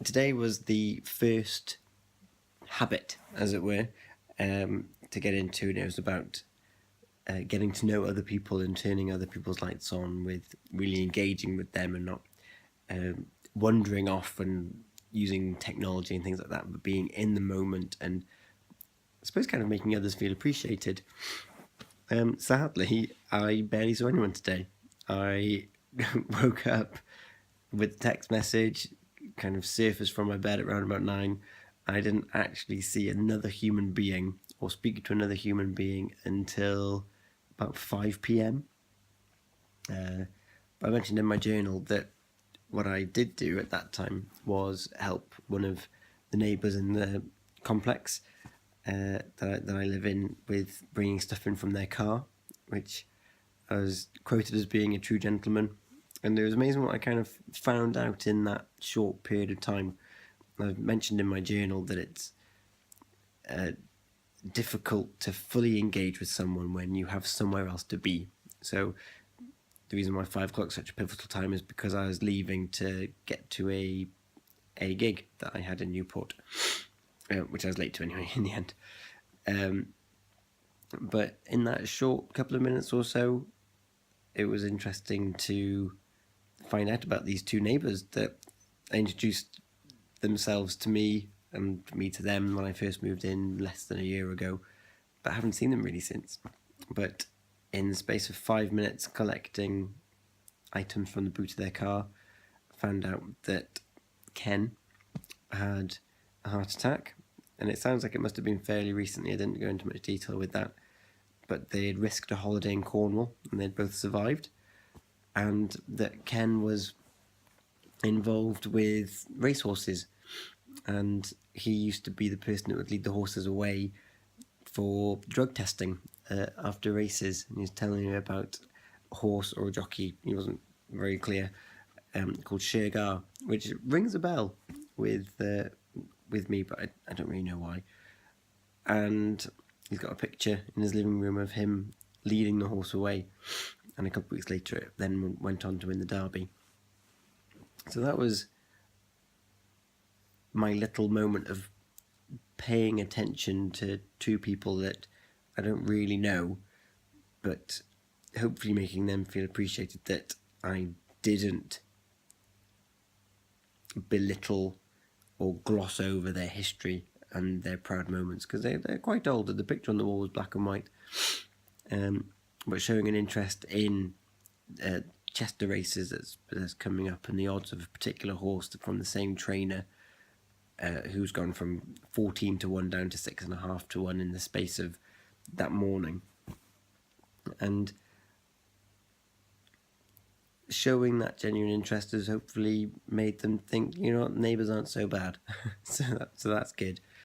today was the first habit, as it were, to get into, and it was about getting to know other people and turning other people's lights on, with really engaging with them and not wandering off and using technology and things like that, but being in the moment and I suppose kind of making others feel appreciated. Sadly, I barely saw anyone today. I woke up with a text message, kind of surfaced from my bed at around about 9. I didn't actually see another human being or speak to another human being until about 5 p.m. I mentioned in my journal that what I did do at that time was help one of the neighbours in the complex that I live in with bringing stuff in from their car, which I was quoted as being a true gentleman. And it was amazing what I kind of found out in that short period of time. I've mentioned in my journal that it's difficult to fully engage with someone when you have somewhere else to be. So the reason why 5 o'clock is such a pivotal time is because I was leaving to get to a gig that I had in Newport, which I was late to anyway in the end. But in that short couple of minutes or so, it was interesting to find out about these two neighbours that introduced themselves to me and me to them when I first moved in less than a year ago, but I haven't seen them really since. But in the space of 5 minutes collecting items from the boot of their car, found out that Ken had a heart attack, and it sounds like it must have been fairly recently. I didn't go into much detail with that, but they had risked a holiday in Cornwall and they'd both survived, and that Ken was involved with racehorses, and he used to be the person that would lead the horses away for drug testing after races. And he was telling me about a horse or a jockey, he wasn't very clear, called Shergar, which rings a bell with me, but I don't really know why. And he's got a picture in his living room of him leading the horse away, and a couple of weeks later it then went on to win the Derby. So that was my little moment of paying attention to two people that I don't really know, but hopefully making them feel appreciated, that I didn't belittle or gloss over their history and their proud moments, because they're quite old. The picture on the wall was black and white, but showing an interest in Chester races that's coming up, and the odds of a particular horse from the same trainer who's gone from 14 to 1 down to 6.5 to 1 in the space of that morning. And showing that genuine interest has hopefully made them think, Neighbours aren't so bad. so that's good.